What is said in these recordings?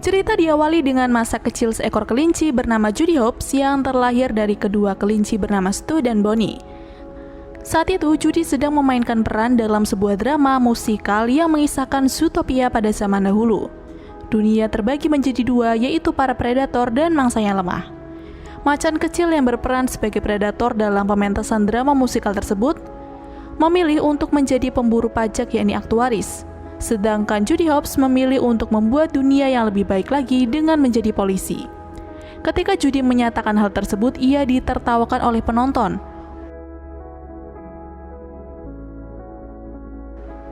Cerita diawali dengan masa kecil seekor kelinci bernama Judy Hopps yang terlahir dari kedua kelinci bernama Stu dan Bonnie. Saat itu, Judy sedang memainkan peran dalam sebuah drama musikal yang mengisahkan Zootopia pada zaman dahulu. Dunia terbagi menjadi dua, yaitu para predator dan mangsa yang lemah. Macan kecil yang berperan sebagai predator dalam pementasan drama musikal tersebut memilih untuk menjadi pemburu pajak, yakni aktuaris. Sedangkan Judy Hopps memilih untuk membuat dunia yang lebih baik lagi dengan menjadi polisi. Ketika Judy menyatakan hal tersebut, ia ditertawakan oleh penonton.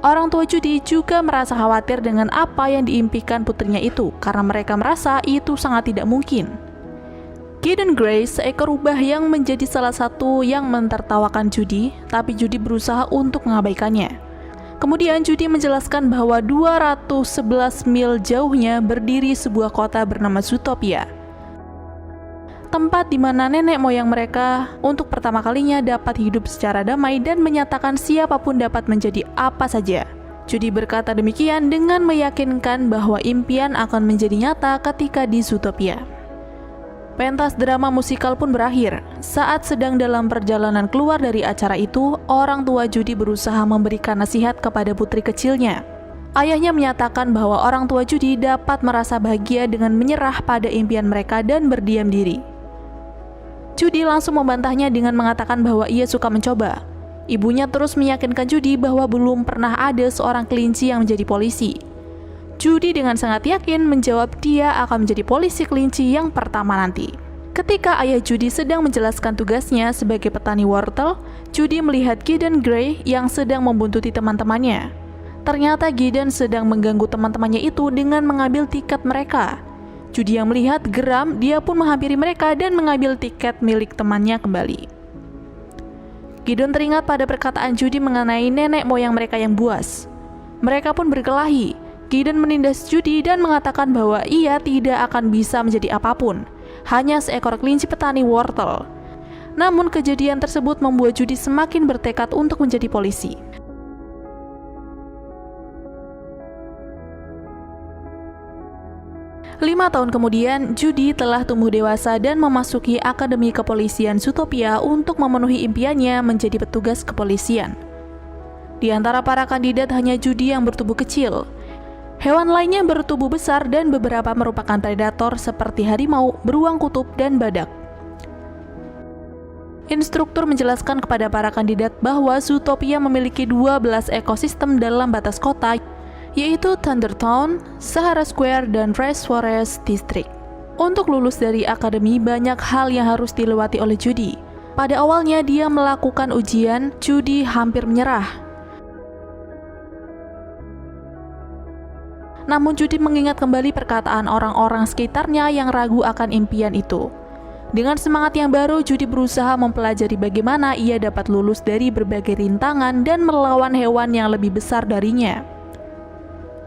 Orang tua Judy juga merasa khawatir dengan apa yang diimpikan putrinya itu, karena mereka merasa itu sangat tidak mungkin. Gideon Grey, seekor rubah yang menjadi salah satu yang mentertawakan Judy, tapi Judy berusaha untuk mengabaikannya. Kemudian Judy menjelaskan bahwa 211 mil jauhnya berdiri sebuah kota bernama Zootopia. Tempat di mana nenek moyang mereka untuk pertama kalinya dapat hidup secara damai dan menyatakan siapapun dapat menjadi apa saja. Judy berkata demikian dengan meyakinkan bahwa impian akan menjadi nyata ketika di Zootopia. Pentas drama musikal pun berakhir. Saat sedang dalam perjalanan keluar dari acara itu, orang tua Judy berusaha memberikan nasihat kepada putri kecilnya. Ayahnya menyatakan bahwa orang tua Judy dapat merasa bahagia dengan menyerah pada impian mereka dan berdiam diri. Judy langsung membantahnya dengan mengatakan bahwa ia suka mencoba. Ibunya terus meyakinkan Judy bahwa belum pernah ada seorang kelinci yang menjadi polisi. Judy dengan sangat yakin menjawab dia akan menjadi polisi kelinci yang pertama nanti. Ketika ayah Judy sedang menjelaskan tugasnya sebagai petani wortel, Judy melihat Gideon Grey yang sedang membuntuti teman-temannya. Ternyata Gideon sedang mengganggu teman-temannya itu dengan mengambil tiket mereka. Judy yang melihat geram, dia pun menghampiri mereka dan mengambil tiket milik temannya kembali. Gideon teringat pada perkataan Judy mengenai nenek moyang mereka yang buas. Mereka pun berkelahi. Gideon menindas Judy dan mengatakan bahwa ia tidak akan bisa menjadi apapun, hanya seekor kelinci petani wortel. Namun kejadian tersebut membuat Judy semakin bertekad untuk menjadi polisi. Lima tahun kemudian, Judy telah tumbuh dewasa dan memasuki Akademi Kepolisian Zootopia untuk memenuhi impiannya menjadi petugas kepolisian. Di antara para kandidat hanya Judy yang bertubuh kecil. Hewan lainnya bertubuh besar dan beberapa merupakan predator seperti harimau, beruang kutub, dan badak. Instruktur menjelaskan kepada para kandidat bahwa Zootopia memiliki 12 ekosistem dalam batas kota, yaitu Thundertown, Sahara Square, dan Rainforest District. Untuk lulus dari akademi, banyak hal yang harus dilewati oleh Judy. Pada awalnya dia melakukan ujian, Judy hampir menyerah. Namun Judy mengingat kembali perkataan orang-orang sekitarnya yang ragu akan impian itu. Dengan semangat yang baru, Judy berusaha mempelajari bagaimana ia dapat lulus dari berbagai rintangan dan melawan hewan yang lebih besar darinya.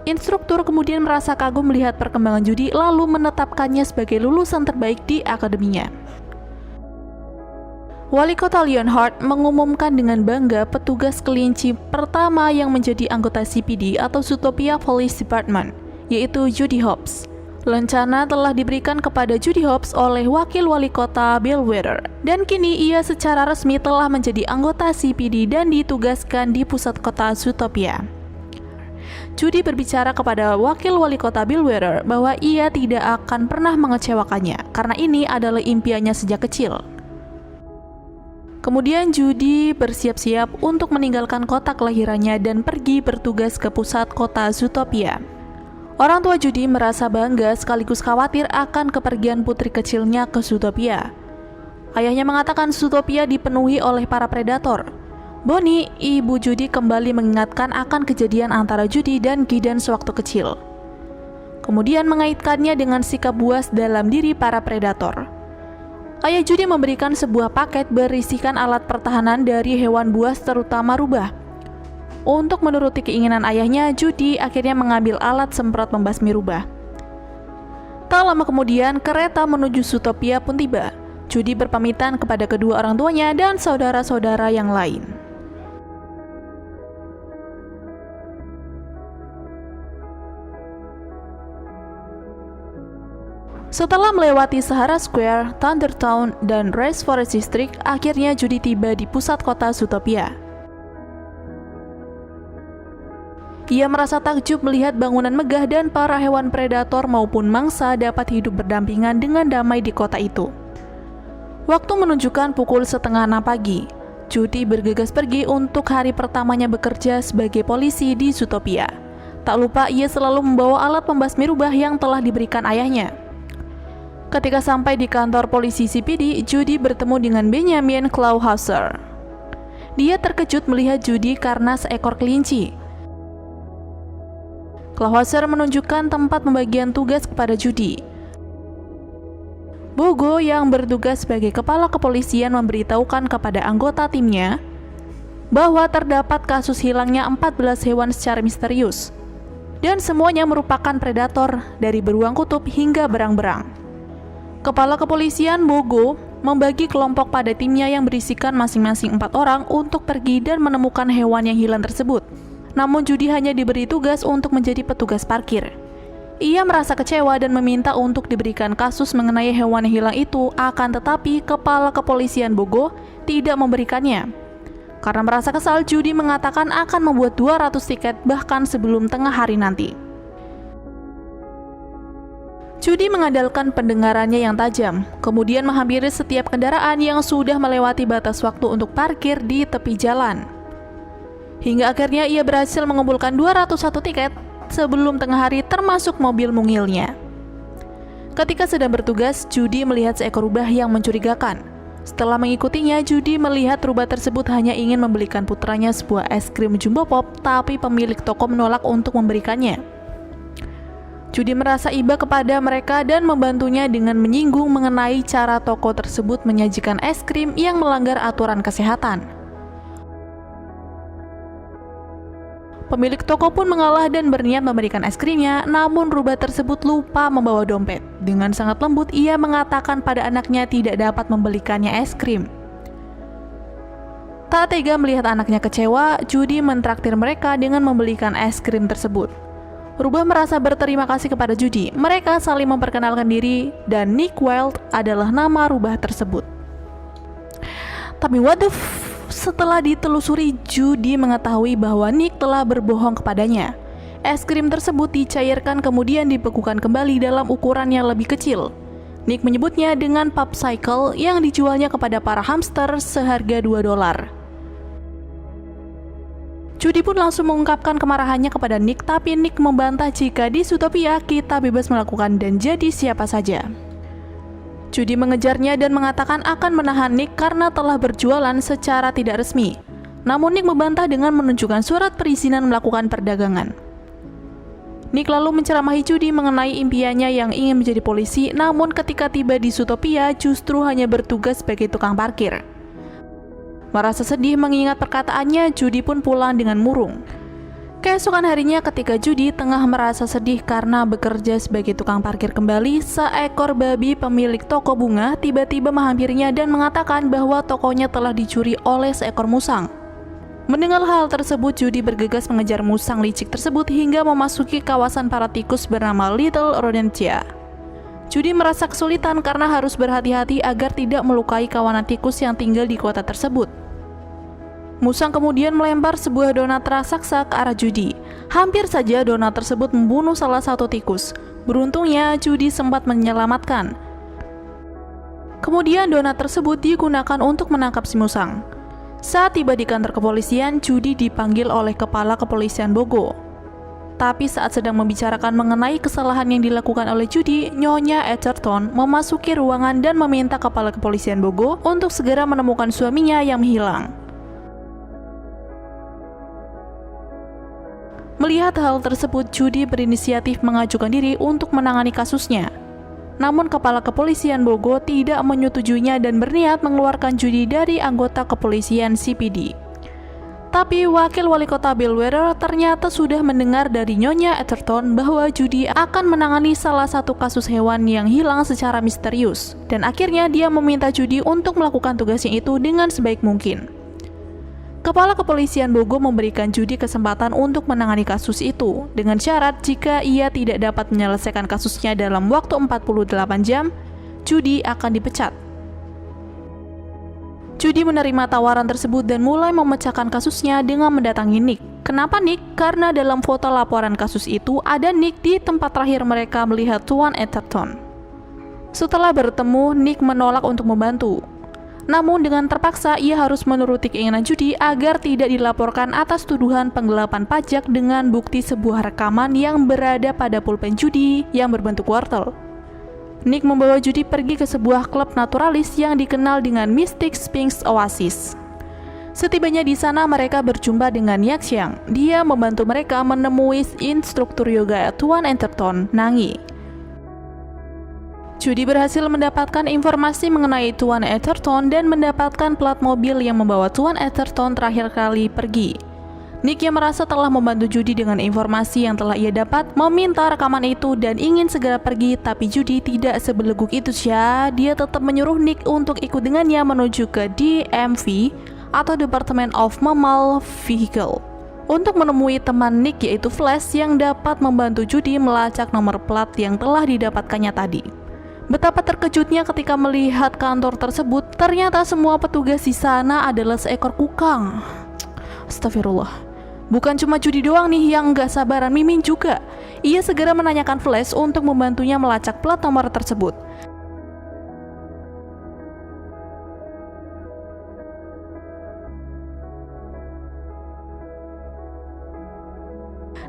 Instruktur kemudian merasa kagum melihat perkembangan Judy lalu menetapkannya sebagai lulusan terbaik di akademinya. Wali Kota Leonhardt mengumumkan dengan bangga petugas kelinci pertama yang menjadi anggota CPD atau Zootopia Police Department, yaitu Judy Hopps. Lencana telah diberikan kepada Judy Hopps oleh Wakil Wali Kota Bill Weather, dan kini ia secara resmi telah menjadi anggota CPD dan ditugaskan di pusat kota Zootopia. Judy berbicara kepada Wakil Wali Kota Bill Weather bahwa ia tidak akan pernah mengecewakannya, karena ini adalah impiannya sejak kecil. Kemudian Judy bersiap-siap untuk meninggalkan kota kelahirannya dan pergi bertugas ke pusat kota Zootopia. Orang tua Judy merasa bangga sekaligus khawatir akan kepergian putri kecilnya ke Zootopia. Ayahnya mengatakan Zootopia dipenuhi oleh para predator. Bonnie, ibu Judy, kembali mengingatkan akan kejadian antara Judy dan Gideon sewaktu kecil. Kemudian mengaitkannya dengan sikap buas dalam diri para predator. Ayah Judy memberikan sebuah paket berisikan alat pertahanan dari hewan buas terutama rubah. Untuk menuruti keinginan ayahnya, Judy akhirnya mengambil alat semprot membasmi rubah. Tak lama kemudian, kereta menuju Zootopia pun tiba. Judy berpamitan kepada kedua orang tuanya dan saudara-saudara yang lain. Setelah melewati Sahara Square, Thundertown, dan Raceforest District, akhirnya Judy tiba di pusat kota Zootopia. Ia merasa takjub melihat bangunan megah dan para hewan predator maupun mangsa dapat hidup berdampingan dengan damai di kota itu. Waktu menunjukkan pukul 5:30 pagi. Judy bergegas pergi untuk hari pertamanya bekerja sebagai polisi di Zootopia. Tak lupa ia selalu membawa alat pembasmi rubah yang telah diberikan ayahnya. Ketika sampai di kantor polisi CPD, Judy bertemu dengan Benjamin Clawhauser. Dia terkejut melihat Judy karena seekor kelinci. Clawhauser menunjukkan tempat pembagian tugas kepada Judy. Bogo yang bertugas sebagai kepala kepolisian memberitahukan kepada anggota timnya bahwa terdapat kasus hilangnya 14 hewan secara misterius, dan semuanya merupakan predator dari beruang kutub hingga berang-berang. Kepala kepolisian Bogo membagi kelompok pada timnya yang berisikan masing-masing 4 orang untuk pergi dan menemukan hewan yang hilang tersebut. Namun Judy hanya diberi tugas untuk menjadi petugas parkir. Ia merasa kecewa dan meminta untuk diberikan kasus mengenai hewan yang hilang itu, akan tetapi kepala kepolisian Bogo tidak memberikannya. Karena merasa kesal, Judy mengatakan akan membuat 200 tiket bahkan sebelum tengah hari nanti. Judy mengandalkan pendengarannya yang tajam, kemudian menghampiri setiap kendaraan yang sudah melewati batas waktu untuk parkir di tepi jalan. Hingga akhirnya ia berhasil mengumpulkan 201 tiket sebelum tengah hari, termasuk mobil mungilnya. Ketika sedang bertugas, Judy melihat seekor rubah yang mencurigakan. Setelah mengikutinya, Judy melihat rubah tersebut hanya ingin membelikan putranya sebuah es krim Jumbo Pop, tapi pemilik toko menolak untuk memberikannya. Judy merasa iba kepada mereka dan membantunya dengan menyinggung mengenai cara toko tersebut menyajikan es krim yang melanggar aturan kesehatan. Pemilik toko pun mengalah dan berniat memberikan es krimnya, namun rubah tersebut lupa membawa dompet. Dengan sangat lembut, ia mengatakan pada anaknya tidak dapat membelikannya es krim. Tak tega melihat anaknya kecewa, Judy mentraktir mereka dengan membelikan es krim tersebut. Rubah merasa berterima kasih kepada Judy. Mereka saling memperkenalkan diri, dan Nick Wilde adalah nama rubah tersebut. Tapi setelah ditelusuri, Judy mengetahui bahwa Nick telah berbohong kepadanya. Es krim tersebut dicairkan kemudian dibekukan kembali dalam ukuran yang lebih kecil. Nick menyebutnya dengan Popsicle yang dijualnya kepada para hamster seharga $2. Judy pun langsung mengungkapkan kemarahannya kepada Nick, tapi Nick membantah jika di Zootopia kita bebas melakukan dan jadi siapa saja. Judy mengejarnya dan mengatakan akan menahan Nick karena telah berjualan secara tidak resmi. Namun Nick membantah dengan menunjukkan surat perizinan melakukan perdagangan. Nick lalu menceramahi Judy mengenai impiannya yang ingin menjadi polisi, namun ketika tiba di Zootopia justru hanya bertugas sebagai tukang parkir. Merasa sedih mengingat perkataannya, Judy pun pulang dengan murung. Keesokan harinya ketika Judy tengah merasa sedih karena bekerja sebagai tukang parkir kembali, seekor babi pemilik toko bunga tiba-tiba menghampirinya dan mengatakan bahwa tokonya telah dicuri oleh seekor musang. Mendengar hal tersebut, Judy bergegas mengejar musang licik tersebut hingga memasuki kawasan para tikus bernama Little Rodentia. Judy merasa kesulitan karena harus berhati-hati agar tidak melukai kawanan tikus yang tinggal di kota tersebut. Musang kemudian melempar sebuah donat raksasa ke arah Judy. Hampir saja donat tersebut membunuh salah satu tikus. Beruntungnya, Judy sempat menyelamatkan. Kemudian donat tersebut digunakan untuk menangkap si musang. Saat tiba di kantor kepolisian, Judy dipanggil oleh kepala kepolisian Bogo. Tapi saat sedang membicarakan mengenai kesalahan yang dilakukan oleh Judy, Nyonya Edgerton memasuki ruangan dan meminta kepala kepolisian Bogo untuk segera menemukan suaminya yang hilang. Melihat hal tersebut, Judy berinisiatif mengajukan diri untuk menangani kasusnya. Namun kepala kepolisian Bogo tidak menyetujuinya dan berniat mengeluarkan Judy dari anggota kepolisian CPD. Tapi wakil wali kota Bellwether ternyata sudah mendengar dari Nyonya Edgerton bahwa Judy akan menangani salah satu kasus hewan yang hilang secara misterius. Dan akhirnya dia meminta Judy untuk melakukan tugasnya itu dengan sebaik mungkin. Kepala Kepolisian Bogor memberikan Judy kesempatan untuk menangani kasus itu dengan syarat jika ia tidak dapat menyelesaikan kasusnya dalam waktu 48 jam, Judy akan dipecat. Judy menerima tawaran tersebut dan mulai memecahkan kasusnya dengan mendatangi Nick. Kenapa Nick? Karena dalam foto laporan kasus itu ada Nick di tempat terakhir mereka melihat Tuan Etherton. Setelah bertemu, Nick menolak untuk membantu. Namun dengan terpaksa ia harus menuruti keinginan Judy agar tidak dilaporkan atas tuduhan penggelapan pajak dengan bukti sebuah rekaman yang berada pada pulpen Judy yang berbentuk wortel. Nick membawa Judy pergi ke sebuah klub naturalis yang dikenal dengan Mystic Sphinx Oasis. Setibanya di sana mereka berjumpa dengan Yaxiang. Dia membantu mereka menemui instruktur yoga Tuan Etherton, Nangi. Judy berhasil mendapatkan informasi mengenai Tuan Etherton dan mendapatkan plat mobil yang membawa Tuan Etherton terakhir kali pergi. Nick yang merasa telah membantu Judy dengan informasi yang telah ia dapat, meminta rekaman itu dan ingin segera pergi, tapi Judy tidak sebeleguk itu ya. Dia tetap menyuruh Nick untuk ikut dengannya menuju ke DMV atau Department of Mammal Vehicle untuk menemui teman Nick yaitu Flash yang dapat membantu Judy melacak nomor plat yang telah didapatkannya tadi. Betapa terkejutnya ketika melihat kantor tersebut, ternyata semua petugas di sana adalah seekor kukang. Astagfirullah. Bukan cuma Judy doang nih yang gak sabaran, Mimin juga. Ia segera menanyakan Flash untuk membantunya melacak plat nomor tersebut.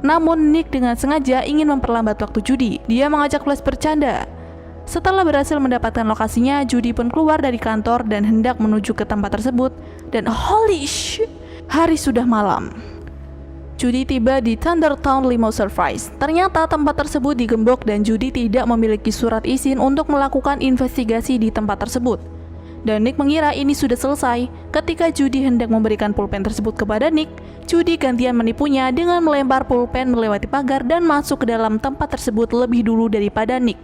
Namun Nick dengan sengaja ingin memperlambat waktu Judy. Dia mengajak Flash bercanda. Setelah berhasil mendapatkan lokasinya, Judy pun keluar dari kantor dan hendak menuju ke tempat tersebut. Dan holy shit, hari sudah malam. Judy tiba di Thundertown Limo Surprise. Ternyata tempat tersebut digembok dan Judy tidak memiliki surat izin untuk melakukan investigasi di tempat tersebut. Dan Nick mengira ini sudah selesai. Ketika Judy hendak memberikan pulpen tersebut kepada Nick, Judy gantian menipunya dengan melempar pulpen melewati pagar dan masuk ke dalam tempat tersebut lebih dulu daripada Nick.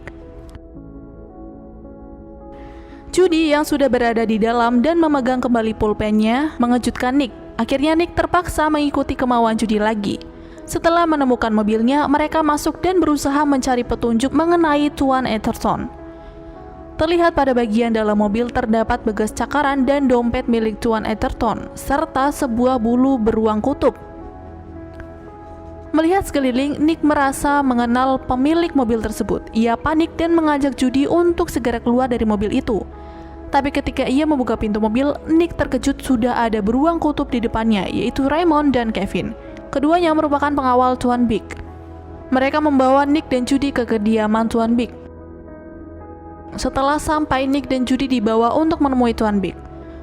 Judy yang sudah berada di dalam dan memegang kembali pulpennya mengejutkan Nick. Akhirnya Nick terpaksa mengikuti kemauan Judy lagi. Setelah menemukan mobilnya, mereka masuk dan berusaha mencari petunjuk mengenai Tuan Etherton. Terlihat pada bagian dalam mobil terdapat bekas cakaran dan dompet milik Tuan Etherton, serta sebuah bulu beruang kutub. Melihat sekeliling, Nick merasa mengenal pemilik mobil tersebut. Ia panik dan mengajak Judy untuk segera keluar dari mobil itu. Tapi ketika ia membuka pintu mobil, Nick terkejut sudah ada beruang kutub di depannya, yaitu Raymond dan Kevin. Keduanya merupakan pengawal Tuan Big. Mereka membawa Nick dan Judy ke kediaman Tuan Big. Setelah sampai, Nick dan Judy dibawa untuk menemui Tuan Big.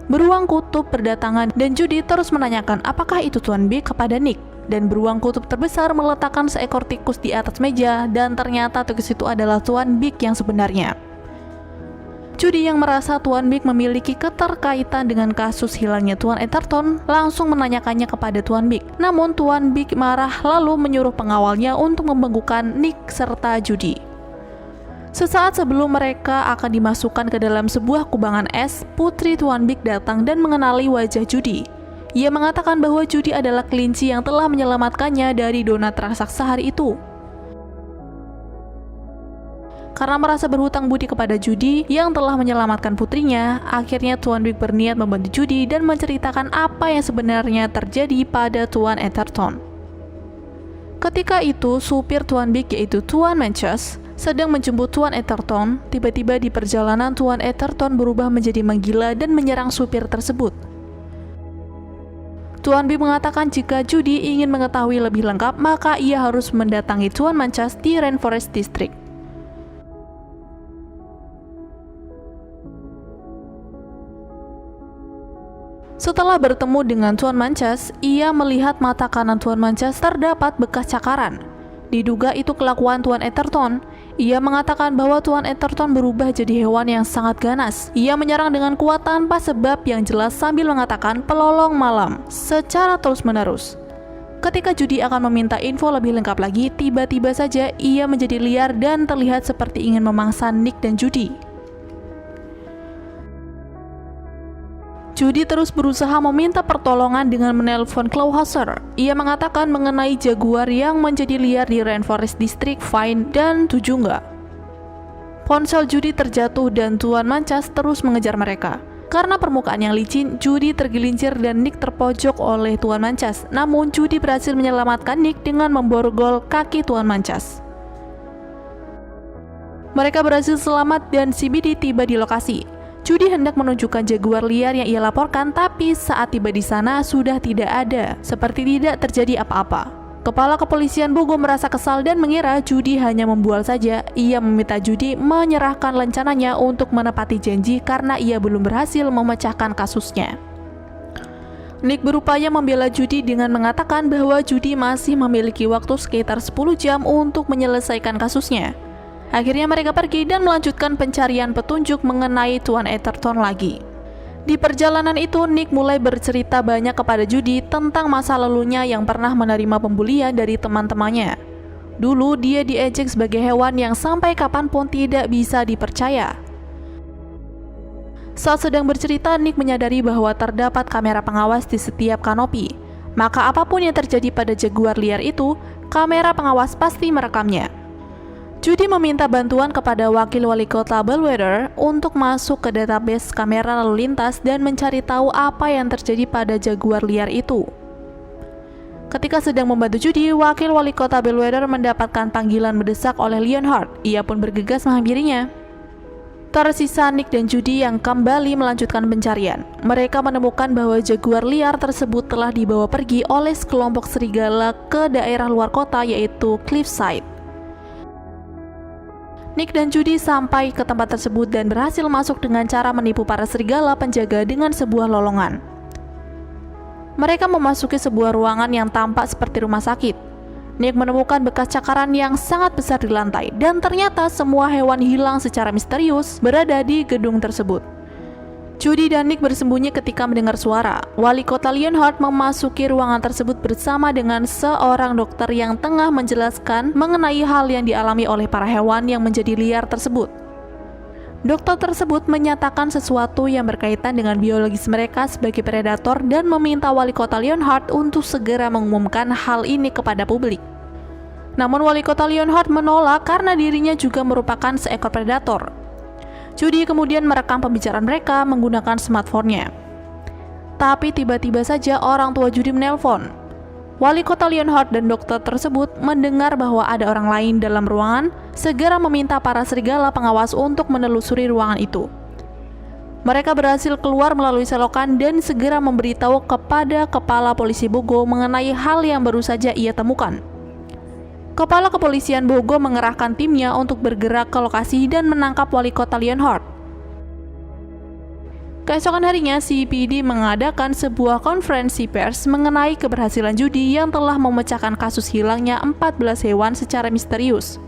Beruang kutub berdatangan dan Judy terus menanyakan apakah itu Tuan Big kepada Nick. Dan beruang kutub terbesar meletakkan seekor tikus di atas meja dan ternyata tikus itu adalah Tuan Big yang sebenarnya. Judy yang merasa Tuan Big memiliki keterkaitan dengan kasus hilangnya Tuan Etherton langsung menanyakannya kepada Tuan Big. Namun Tuan Big marah lalu menyuruh pengawalnya untuk membengkukkan Nick serta Judy. Sesaat sebelum mereka akan dimasukkan ke dalam sebuah kubangan es, putri Tuan Big datang dan mengenali wajah Judy. Ia mengatakan bahwa Judy adalah kelinci yang telah menyelamatkannya dari donat raksasa hari itu. Karena merasa berhutang budi kepada Judy yang telah menyelamatkan putrinya, akhirnya Tuan Big berniat membantu Judy dan menceritakan apa yang sebenarnya terjadi pada Tuan Etherton. Ketika itu, supir Tuan Big yaitu Tuan Manchus sedang menjemput Tuan Etherton. Tiba-tiba di perjalanan Tuan Etherton berubah menjadi menggila dan menyerang supir tersebut. Tuan Big mengatakan jika Judy ingin mengetahui lebih lengkap, maka ia harus mendatangi Tuan Manchus di Rainforest District. Setelah bertemu dengan Tuan Manchus, ia melihat mata kanan Tuan Manchus terdapat bekas cakaran. Diduga itu kelakuan Tuan Etherton. Ia mengatakan bahwa Tuan Etherton berubah jadi hewan yang sangat ganas. Ia menyerang dengan kuat tanpa sebab yang jelas sambil mengatakan pelolong malam secara terus-menerus. Ketika Judy akan meminta info lebih lengkap lagi, tiba-tiba saja ia menjadi liar dan terlihat seperti ingin memangsa Nick dan Judy. Judy terus berusaha meminta pertolongan dengan menelpon Clawhauser. Ia mengatakan mengenai jaguar yang menjadi liar di Rainforest District Fine dan tujuh enggak. Ponsel Judy terjatuh dan Tuan Mancas terus mengejar mereka. Karena permukaan yang licin, Judy tergelincir dan Nick terpojok oleh Tuan Mancas. Namun Judy berhasil menyelamatkan Nick dengan memborgol kaki Tuan Mancas. Mereka berhasil selamat dan CBD tiba di lokasi. Judy hendak menunjukkan jaguar liar yang ia laporkan, tapi saat tiba di sana sudah tidak ada, seperti tidak terjadi apa-apa. Kepala kepolisian Bogor merasa kesal dan mengira Judy hanya membual saja. Ia meminta Judy menyerahkan rencananya untuk menepati janji karena ia belum berhasil memecahkan kasusnya. Nick berupaya membela Judy dengan mengatakan bahwa Judy masih memiliki waktu sekitar 10 jam untuk menyelesaikan kasusnya. Akhirnya mereka pergi dan melanjutkan pencarian petunjuk mengenai Tuan Etherton lagi. Di perjalanan itu, Nick mulai bercerita banyak kepada Judy tentang masa lalunya yang pernah menerima pembulian dari teman-temannya. Dulu dia diejek sebagai hewan yang sampai kapanpun tidak bisa dipercaya. Saat sedang bercerita, Nick menyadari bahwa terdapat kamera pengawas di setiap kanopi. Maka apapun yang terjadi pada jaguar liar itu, kamera pengawas pasti merekamnya. Judy meminta bantuan kepada wakil wali kota Bellwether untuk masuk ke database kamera lalu lintas dan mencari tahu apa yang terjadi pada jaguar liar itu. Ketika sedang membantu Judy, wakil wali kota Bellwether mendapatkan panggilan mendesak oleh Leonhard. Ia pun bergegas menghampirinya. Tersisa Nick dan Judy yang kembali melanjutkan pencarian. Mereka menemukan bahwa jaguar liar tersebut telah dibawa pergi oleh sekelompok serigala ke daerah luar kota, yaitu Cliffside. Nick dan Judy sampai ke tempat tersebut dan berhasil masuk dengan cara menipu para serigala penjaga dengan sebuah lolongan. Mereka memasuki sebuah ruangan yang tampak seperti rumah sakit. Nick menemukan bekas cakaran yang sangat besar di lantai, dan ternyata semua hewan hilang secara misterius berada di gedung tersebut. Judy dan Nick bersembunyi ketika mendengar suara. Wali kota Leonhard memasuki ruangan tersebut bersama dengan seorang dokter yang tengah menjelaskan mengenai hal yang dialami oleh para hewan yang menjadi liar tersebut. Dokter tersebut menyatakan sesuatu yang berkaitan dengan biologis mereka sebagai predator dan meminta wali kota Leonhard untuk segera mengumumkan hal ini kepada publik. Namun wali kota Leonhard menolak karena dirinya juga merupakan seekor predator. Judy kemudian merekam pembicaraan mereka menggunakan smartphone-nya. Tapi tiba-tiba saja orang tua Judy menelpon. Wali kota Leonhard dan dokter tersebut mendengar bahwa ada orang lain dalam ruangan, segera meminta para serigala pengawas untuk menelusuri ruangan itu. Mereka berhasil keluar melalui selokan dan segera memberitahu kepada kepala polisi Bogor mengenai hal yang baru saja ia temukan. Kepala kepolisian Bogor mengerahkan timnya untuk bergerak ke lokasi dan menangkap wali kota Leonhard. Keesokan harinya, CPD mengadakan sebuah konferensi pers mengenai keberhasilan Judy yang telah memecahkan kasus hilangnya 14 hewan secara misterius.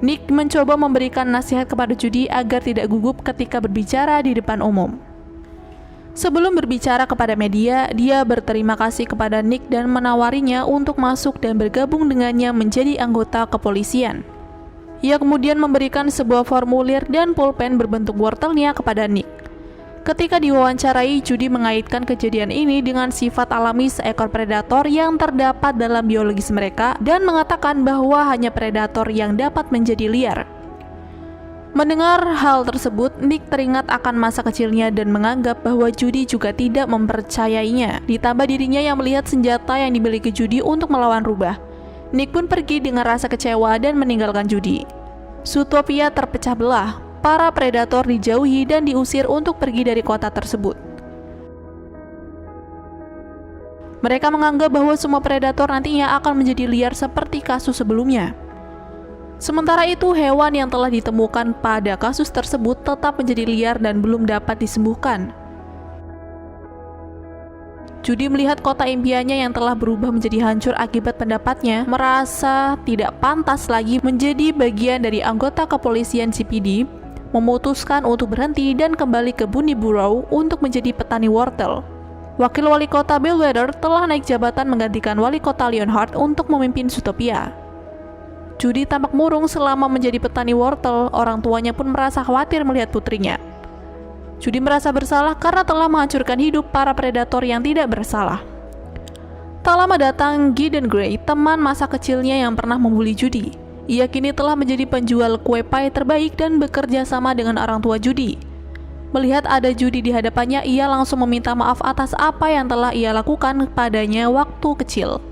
Nick mencoba memberikan nasihat kepada Judy agar tidak gugup ketika berbicara di depan umum. Sebelum berbicara kepada media, dia berterima kasih kepada Nick dan menawarinya untuk masuk dan bergabung dengannya menjadi anggota kepolisian. Ia kemudian memberikan sebuah formulir dan pulpen berbentuk wortelnya kepada Nick. Ketika diwawancarai, Judy mengaitkan kejadian ini dengan sifat alami seekor predator yang terdapat dalam biologis mereka dan mengatakan bahwa hanya predator yang dapat menjadi liar. Mendengar hal tersebut, Nick teringat akan masa kecilnya dan menganggap bahwa Judy juga tidak mempercayainya. Ditambah dirinya yang melihat senjata yang dimiliki Judy untuk melawan rubah. Nick pun pergi dengan rasa kecewa dan meninggalkan Judy. Zootopia terpecah belah. Para predator dijauhi dan diusir untuk pergi dari kota tersebut. Mereka menganggap bahwa semua predator nantinya akan menjadi liar seperti kasus sebelumnya. Sementara itu, hewan yang telah ditemukan pada kasus tersebut tetap menjadi liar dan belum dapat disembuhkan. Judy melihat kota impiannya yang telah berubah menjadi hancur akibat pendapatnya, merasa tidak pantas lagi menjadi bagian dari anggota kepolisian CPD, memutuskan untuk berhenti dan kembali ke Bundiborough untuk menjadi petani wortel. Wakil wali kota Bellwether telah naik jabatan menggantikan wali kota Leonhard untuk memimpin Zootopia. Judy tampak murung selama menjadi petani wortel. Orang tuanya pun merasa khawatir melihat putrinya. Judy merasa bersalah karena telah menghancurkan hidup para predator yang tidak bersalah. Tak lama datang Gideon Gray, teman masa kecilnya yang pernah membuli Judy. Ia kini telah menjadi penjual kue pie terbaik dan bekerja sama dengan orang tua Judy. Melihat ada Judy di hadapannya, ia langsung meminta maaf atas apa yang telah ia lakukan padanya waktu kecil.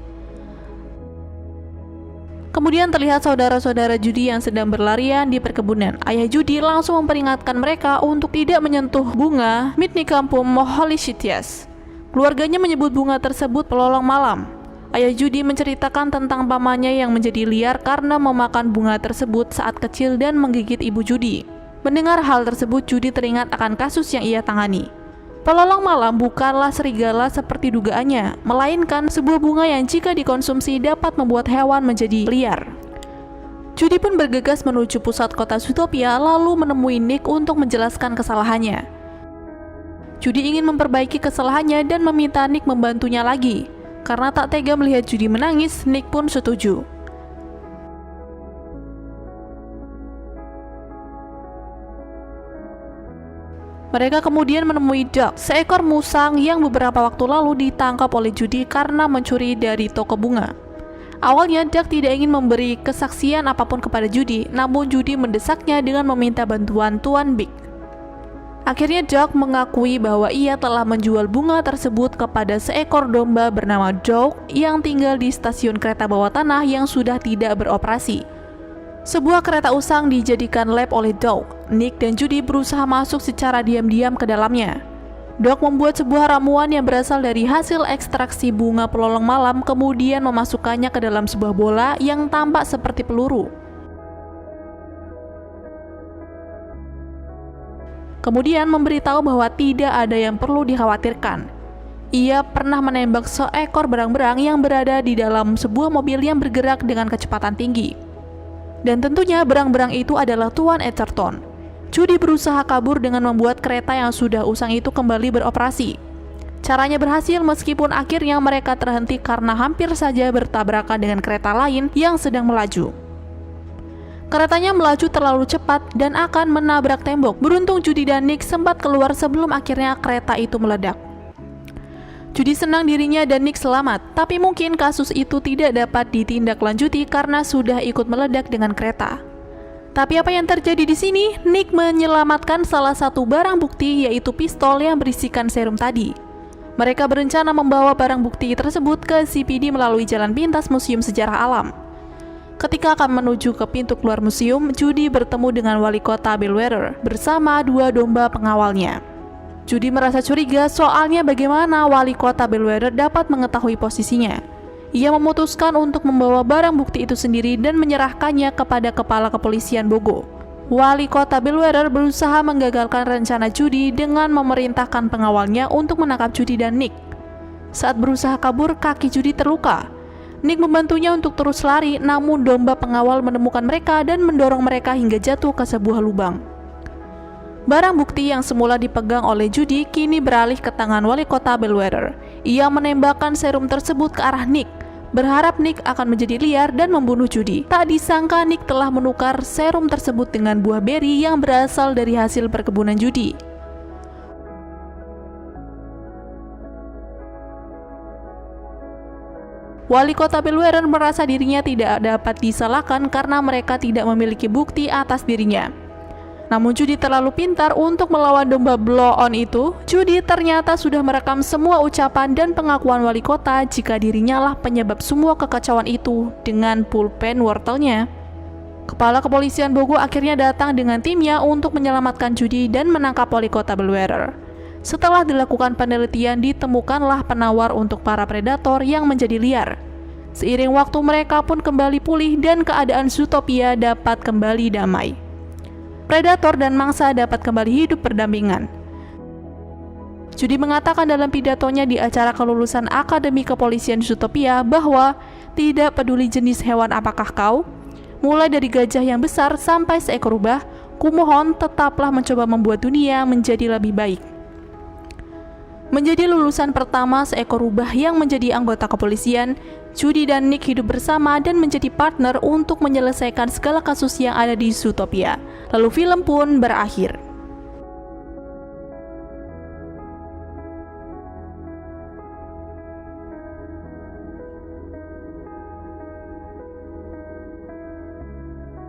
Kemudian terlihat saudara-saudara Judy yang sedang berlarian di perkebunan. Ayah Judy langsung memperingatkan mereka untuk tidak menyentuh bunga Midnicum hollychaceus. Keluarganya menyebut bunga tersebut pelolong malam. Ayah Judy menceritakan tentang pamannya yang menjadi liar karena memakan bunga tersebut saat kecil dan menggigit ibu Judy. Mendengar hal tersebut, Judy teringat akan kasus yang ia tangani. Pelolong malam bukanlah serigala seperti dugaannya, melainkan sebuah bunga yang jika dikonsumsi dapat membuat hewan menjadi liar. Judy pun bergegas menuju pusat kota Zootopia lalu menemui Nick untuk menjelaskan kesalahannya. Judy ingin memperbaiki kesalahannya dan meminta Nick membantunya lagi. Karena tak tega melihat Judy menangis, Nick pun setuju. Mereka kemudian menemui Duck, seekor musang yang beberapa waktu lalu ditangkap oleh Judy karena mencuri dari toko bunga. Awalnya Duck tidak ingin memberi kesaksian apapun kepada Judy, namun Judy mendesaknya dengan meminta bantuan Tuan Big. Akhirnya Duck mengakui bahwa ia telah menjual bunga tersebut kepada seekor domba bernama Dog yang tinggal di stasiun kereta bawah tanah yang sudah tidak beroperasi. Sebuah kereta usang dijadikan lab oleh Dog. Nick dan Judy berusaha masuk secara diam-diam ke dalamnya. Dog membuat sebuah ramuan yang berasal dari hasil ekstraksi bunga pelolong malam, kemudian memasukkannya ke dalam sebuah bola yang tampak seperti peluru. Kemudian memberitahu bahwa tidak ada yang perlu dikhawatirkan. Ia pernah menembak seekor berang-berang yang berada di dalam sebuah mobil yang bergerak dengan kecepatan tinggi. Dan tentunya berang-berang itu adalah Tuan Edgerton. Judy berusaha kabur dengan membuat kereta yang sudah usang itu kembali beroperasi. Caranya berhasil meskipun akhirnya mereka terhenti karena hampir saja bertabrakan dengan kereta lain yang sedang melaju. Keretanya melaju terlalu cepat dan akan menabrak tembok. Beruntung Judy dan Nick sempat keluar sebelum akhirnya kereta itu meledak. Judy senang dirinya dan Nick selamat, tapi mungkin kasus itu tidak dapat ditindaklanjuti karena sudah ikut meledak dengan kereta. Tapi apa yang terjadi di sini? Nick menyelamatkan salah satu barang bukti, yaitu pistol yang berisikan serum tadi. Mereka berencana membawa barang bukti tersebut ke CPD melalui jalan pintas Museum Sejarah Alam. Ketika akan menuju ke pintu keluar museum, Judy bertemu dengan wali kota Bellwether bersama dua domba pengawalnya. Judy merasa curiga soalnya bagaimana wali kota Bellwether dapat mengetahui posisinya. Ia memutuskan untuk membawa barang bukti itu sendiri dan menyerahkannya kepada kepala kepolisian Bogo. Wali kota Bellwether berusaha menggagalkan rencana Judy dengan memerintahkan pengawalnya untuk menangkap Judy dan Nick. Saat berusaha kabur, kaki Judy terluka. Nick membantunya untuk terus lari, namun domba pengawal menemukan mereka dan mendorong mereka hingga jatuh ke sebuah lubang. Barang bukti yang semula dipegang oleh Judy kini beralih ke tangan wali kota Bellwether. Ia menembakkan serum tersebut ke arah Nick, berharap Nick akan menjadi liar dan membunuh Judy. Tak disangka Nick telah menukar serum tersebut dengan buah beri yang berasal dari hasil perkebunan Judy. Wali kota Bellwether merasa dirinya tidak dapat disalahkan karena mereka tidak memiliki bukti atas dirinya. Namun Judy terlalu pintar untuk melawan domba blow-on itu. Judy ternyata sudah merekam semua ucapan dan pengakuan wali kota jika dirinya lah penyebab semua kekacauan itu dengan pulpen wortelnya. Kepala kepolisian Bogo akhirnya datang dengan timnya untuk menyelamatkan Judy dan menangkap wali kota Bellwether. Setelah dilakukan penelitian, ditemukanlah penawar untuk para predator yang menjadi liar. Seiring waktu mereka pun kembali pulih dan keadaan Zootopia dapat kembali damai. Predator dan mangsa dapat kembali hidup berdampingan. Judy mengatakan dalam pidatonya di acara kelulusan Akademi Kepolisian Zootopia bahwa tidak peduli jenis hewan apakah kau, mulai dari gajah yang besar sampai seekor rubah, kumohon tetaplah mencoba membuat dunia menjadi lebih baik. Menjadi lulusan pertama seekor rubah yang menjadi anggota kepolisian, Judy dan Nick hidup bersama dan menjadi partner untuk menyelesaikan segala kasus yang ada di Zootopia. Lalu film pun berakhir.